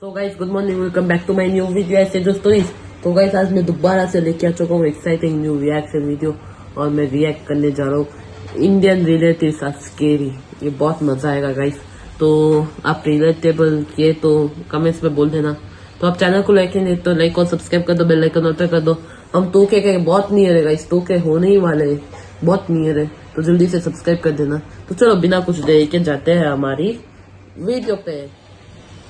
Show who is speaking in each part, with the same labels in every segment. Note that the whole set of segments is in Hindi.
Speaker 1: So guys good morning, welcome back to my new video ऐसे जो स्टोरीज। तो गाइस आज मैं दोबारा से लेके आ चुका हूँ एक्साइटिंग न्यू रिएक्शन वीडियो और मैं रिएक्ट करने जा रहा हूँ इंडियन रिलेटिव्स आर स्केरी। ये बहुत मजा आएगा गाइस। तो आप रिलेटेबल किए तो कमेंट्स में बोल देना। तो आप चैनल को लाइक नहीं तो लाइक और सब्सक्राइब कर दो, बेल आइकन ऑन कर दो। हम तो के बहुत नियर है गाइस, तो के होने ही वाले हैं, बहुत नियर है, तो जल्दी से सब्सक्राइब कर देना। तो चलो बिना कुछ देर के जाते हैं हमारी वीडियो पे।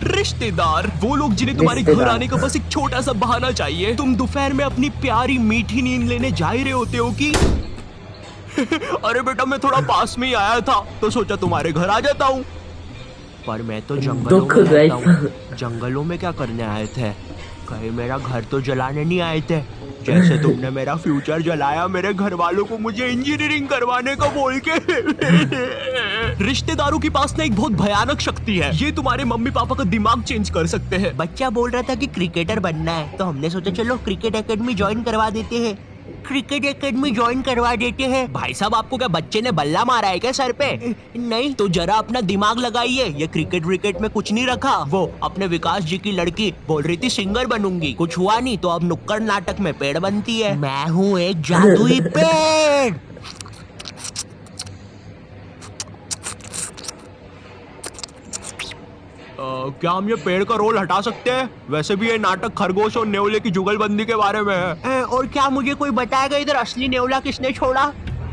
Speaker 2: रिश्तेदार वो लोग जिन्हें तुम्हारे घर आने का बस एक छोटा सा बहाना चाहिए। तुम दोपहर में अपनी प्यारी मीठी नींद लेने जा ही रहे होते हो कि अरे बेटा मैं थोड़ा पास में ही आया था तो सोचा तुम्हारे घर आ जाता हूँ। पर मैं तो जंगलों में रहता हूँ। जंगलों में क्या करने आए थे? कहीं मेरा घर तो जलाने नहीं आए थे? जैसे तुमने मेरा फ्यूचर जलाया मेरे घर वालों को मुझे इंजीनियरिंग करवाने का बोल के। रिश्तेदारों के पास ना एक बहुत भयानक शक्ति है, ये तुम्हारे मम्मी पापा का दिमाग चेंज कर सकते हैं।
Speaker 3: बच्चा बोल रहा था कि क्रिकेटर बनना है तो हमने सोचा चलो क्रिकेट एकेडमी ज्वाइन करवा देते हैं। क्रिकेट एकेडमी ज्वाइन करवा देते हैं।
Speaker 2: भाई साहब आपको क्या बच्चे ने बल्ला मारा है क्या सर पे?
Speaker 3: नहीं
Speaker 2: तो जरा अपना दिमाग लगाइए, ये क्रिकेट विकेट में कुछ नहीं रखा। वो अपने विकास जी की लड़की बोल रही थी सिंगर बनूंगी, कुछ हुआ नहीं तो अब नुक्कड़ नाटक में पेड़ बनती है।
Speaker 3: मैं हूँ एक जादुई पेड़।
Speaker 2: क्या हम ये पेड़ का रोल हटा सकते हैं? वैसे भी ये नाटक खरगोश और नेवले की जुगलबंदी के बारे में है।
Speaker 3: और क्या मुझे कोई बताएगा इधर असली नेवला किसने छोड़ा?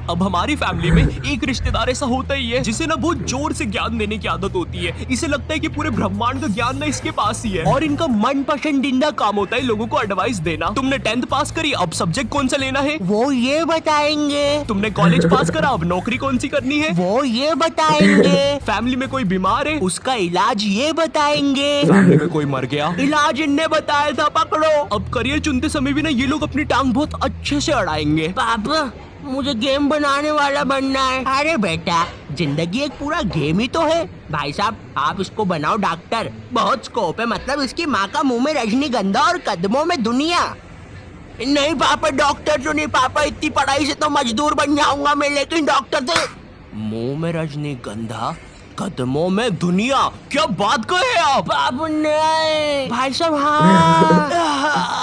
Speaker 2: अब हमारी फैमिली में एक रिश्तेदार ऐसा होता ही है जिसे ना बहुत जोर से ज्ञान देने की आदत होती है। इसे लगता है कि पूरे ब्रह्मांड का ज्ञान ना इसके पास ही है और इनका मन पसंदीदा काम होता है लोगों को एडवाइस देना। तुमने 10th पास करी, अब सब्जेक्ट कौन सा लेना है
Speaker 3: वो ये बताएंगे।
Speaker 2: तुमने कॉलेज पास करा, अब नौकरी कौन सी करनी है
Speaker 3: वो ये बताएंगे।
Speaker 2: फैमिली में कोई बीमार है,
Speaker 3: उसका इलाज ये बताएंगे।
Speaker 2: फैमिली में कोई मर गया,
Speaker 3: इलाज इनने बताया था, पकड़ो।
Speaker 2: अब करियर चुनते समय भी ना ये लोग अपनी टांग बहुत अच्छे से अड़ाएंगे।
Speaker 3: पापा मुझे गेम बनाने वाला बनना है। अरे बेटा जिंदगी एक पूरा गेम ही तो है। भाई साहब आप इसको बनाओ डॉक्टर, बहुत स्कोप है। मतलब इसकी माँ का मुंह में रजनीगंधा और कदमों में दुनिया। नहीं पापा डॉक्टर जो नहीं पापा, इतनी पढ़ाई से तो मजदूर बन जाऊंगा मैं, लेकिन डॉक्टर से।
Speaker 2: मुंह में रजनीगंधा कदमों में दुनिया, क्या बात कहे आप?
Speaker 3: बाबू नहीं भाई साहब, हाँ।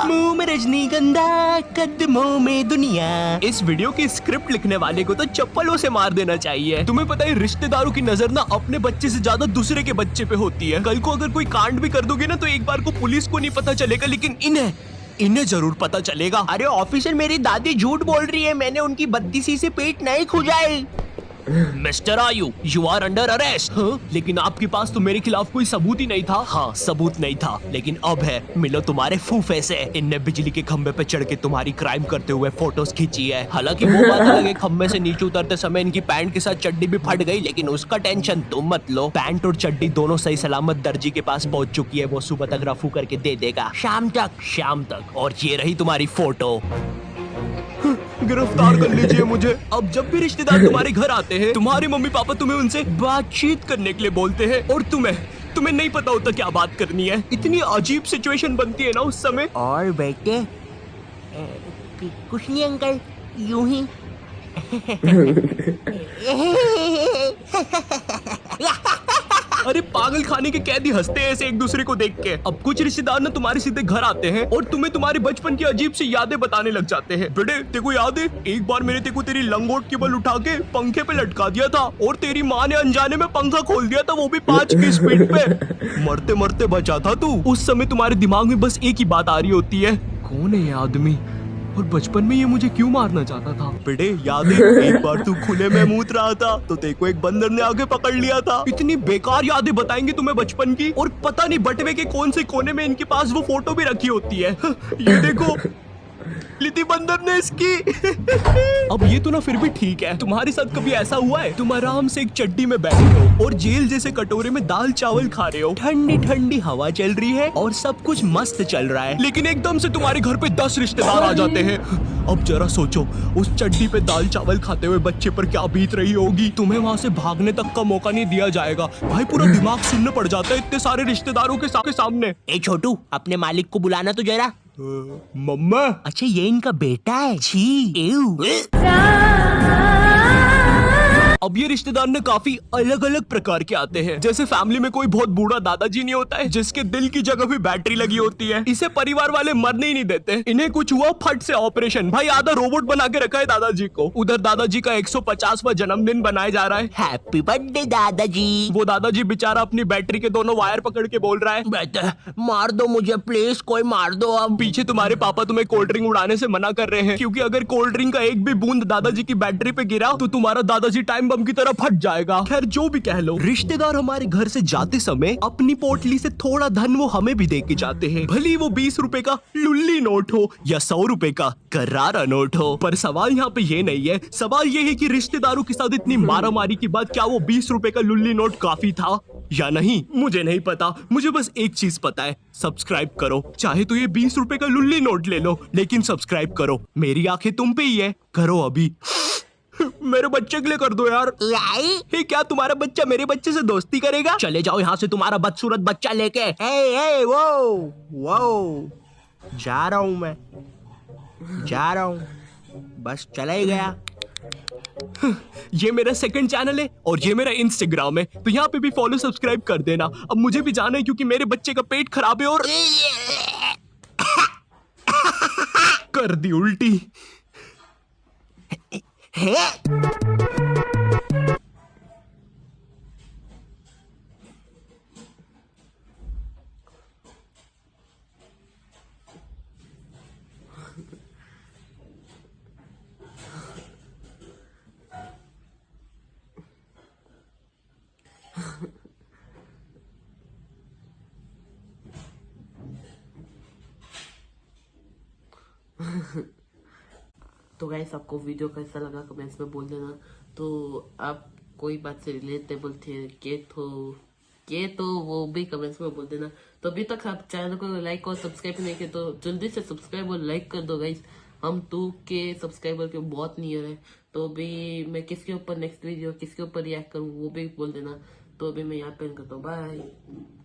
Speaker 2: मुंह में रजनीगंधा कदमों में दुनिया। इस वीडियो की स्क्रिप्ट लिखने वाले को तो चप्पलों से मार देना चाहिए। तुम्हें पता है रिश्तेदारों की नजर ना अपने बच्चे से ज्यादा दूसरे के बच्चे पे होती है। कल को अगर कोई कांड भी कर दोगे ना तो एक बार को पुलिस को नहीं पता चलेगा, लेकिन इन्हें जरूर पता चलेगा।
Speaker 3: अरे ऑफिसर मेरी दादी झूठ बोल रही है, मैंने उनकी 32 से पेट नहीं खुजाई।
Speaker 2: मिस्टर आयु यू आर अंडर अरेस्ट। लेकिन आपके पास तो मेरे खिलाफ कोई सबूत ही नहीं था। हाँ सबूत नहीं था, लेकिन अब है। मिलो तुम्हारे फूफे से। इनने बिजली के खंबे पे चढ़ के तुम्हारी क्राइम करते हुए फोटोज खींची है। हालांकि वो बात अलग है, खंबे से नीचे उतरते समय इनकी पैंट के साथ चड्डी भी फट गई, लेकिन उसका टेंशन तुम मत लो। पैंट और चड्डी दोनों सही सलामत दर्जी के पास पहुंच चुकी है, वो सुबह तक रफू करके दे देगा।
Speaker 3: शाम
Speaker 2: तक। और ये रही तुम्हारी फोटो। गिरफ्तार कर लीजिए मुझे। अब जब भी रिश्तेदार तुम्हारे घर आते हैं तुम्हारे मम्मी पापा तुम्हें उनसे बातचीत करने के लिए बोलते हैं और तुम्हें नहीं पता होता क्या बात करनी है। इतनी अजीब सिचुएशन बनती है ना उस समय।
Speaker 3: और बेटे कुछ नहीं अंकल, यूं ही।
Speaker 2: अरे पागल खाने के कैदी हंसते हैं ऐसे एक दूसरे को देख के। अब कुछ रिश्तेदार ना तुम्हारे सीधे घर आते हैं और तुम्हें तुम्हारे बचपन की अजीब सी यादें बताने लग जाते हैं। बेटे तेको याद है एक बार मैंने तेको तेरी लंगोट की बल उठा के पंखे पे लटका दिया था और तेरी माँ ने अनजाने में पंखा खोल दिया था, वो भी 5 की स्पीड पे। मरते मरते बचा था तू। उस समय तुम्हारे दिमाग में बस एक ही बात आ रही होती है, कौन है ये आदमी और बचपन में ये मुझे क्यों मारना चाहता था। बेटे याद है एक बार तू खुले में मूत रहा था तो तेको एक बंदर ने आगे पकड़ लिया था। इतनी बेकार यादें बताएंगे तुम्हें बचपन की, और पता नहीं बटवे के कौन से कोने में इनके पास वो फोटो भी रखी होती है। ये देखो लिति बंदर ने इसकी। अब ये तो ना फिर भी ठीक है, तुम्हारे साथ कभी ऐसा हुआ है तुम आराम से एक चड्डी में बैठे हो और जेल जैसे कटोरे में दाल चावल खा रहे हो, ठंडी ठंडी हवा चल रही है और सब कुछ मस्त चल रहा है, लेकिन एकदम से तुम्हारे घर पे 10 रिश्तेदार आ जाते हैं। अब जरा सोचो उस चड्डी पे दाल चावल खाते हुए बच्चे पर क्या बीत रही होगी। तुम्हें वहाँ से भागने तक का मौका नहीं दिया जाएगा। भाई पूरा दिमाग सुनने पड़ जाता है इतने सारे रिश्तेदारों के सामने।
Speaker 3: ए छोटू अपने मालिक को बुलाना तो जरा।
Speaker 2: मम्मा।
Speaker 3: अच्छा ये इनका बेटा है। छी।
Speaker 2: अब ये रिश्तेदार ना काफी अलग अलग प्रकार के आते हैं। जैसे फैमिली में कोई बहुत बूढ़ा दादाजी नहीं होता है जिसके दिल की जगह भी बैटरी लगी होती है, इसे परिवार वाले मरने ही नहीं देते। इन्हें कुछ हुआ, फट से ऑपरेशन, भाई आधा रोबोट बना के रखा है दादाजी को। उधर दादाजी का 150वां जन्मदिन बनाया जा रहा है।
Speaker 3: हैप्पी बर्थडे दादाजी।
Speaker 2: वो दादाजी बेचारा अपनी बैटरी के दोनों वायर पकड़ के बोल रहा है,
Speaker 3: बेटा मार दो मुझे प्लीज, कोई मार दो अब।
Speaker 2: पीछे तुम्हारे पापा तुम्हें कोल्ड ड्रिंक उड़ाने से मना कर रहे हैं, क्योंकि अगर कोल्ड ड्रिंक का एक भी बूंद दादाजी की बैटरी पे गिरा तो तुम्हारा दादाजी टाइम बम की तरह फट जाएगा। खैर जो भी कह लो, रिश्तेदार हमारे घर से जाते समय अपनी पोटली से थोड़ा धन वो हमें भी दे के जाते हैं, भले वो 20 रुपए का लुल्ली नोट हो या 100 रुपए का करारा नोट हो। पर सवाल यहाँ पे ये नहीं है, सवाल ये है कि रिश्तेदारों के साथ इतनी मारामारी के बाद क्या वो 20 रुपए का लुल्ली नोट काफी था या नहीं, मुझे नहीं पता। मुझे बस एक चीज पता है, सब्सक्राइब करो। चाहे तो ये 20 रुपए का लुल्ली नोट ले लो, लेकिन सब्सक्राइब करो। मेरी आंखें तुम पे ही है, करो अभी। मेरे बच्चे के लिए कर दो यार। हे, क्या तुम्हारा बच्चा मेरे बच्चे से दोस्ती करेगा?
Speaker 3: चले जाओ यहाँ से तुम्हारा बदसूरत बच्चा लेके। ए, वो जा रहा हूँ मैं, जा रहा हूँ, बस चला ही गया।
Speaker 2: ये मेरा सेकंड चैनल है और ये मेरा इंस्टाग्राम है, तो यहाँ पे भी फॉलो सब्सक्राइब कर देना। अब मुझे भी जाना है क्योंकि मेरे बच्चे का पेट खराब है और कर दी उल्टी।
Speaker 1: तो गाइस आपको वीडियो कैसा लगा कमेंट्स में बोल देना। तो आप कोई बात से रिलेटेबल थे तो वो भी कमेंट्स में बोल देना। तो अभी तक आप चैनल को लाइक और सब्सक्राइब नहीं किए तो जल्दी से सब्सक्राइब और लाइक कर दो गाइस। हम 2 के सब्सक्राइबर के बहुत नियर है। तो अभी मैं किसके ऊपर नेक्स्ट वीडियो किसके ऊपर रिएक्ट करूँ वो भी बोल देना। तो अभी मैं यहाँ पे करता हूँ, बाय।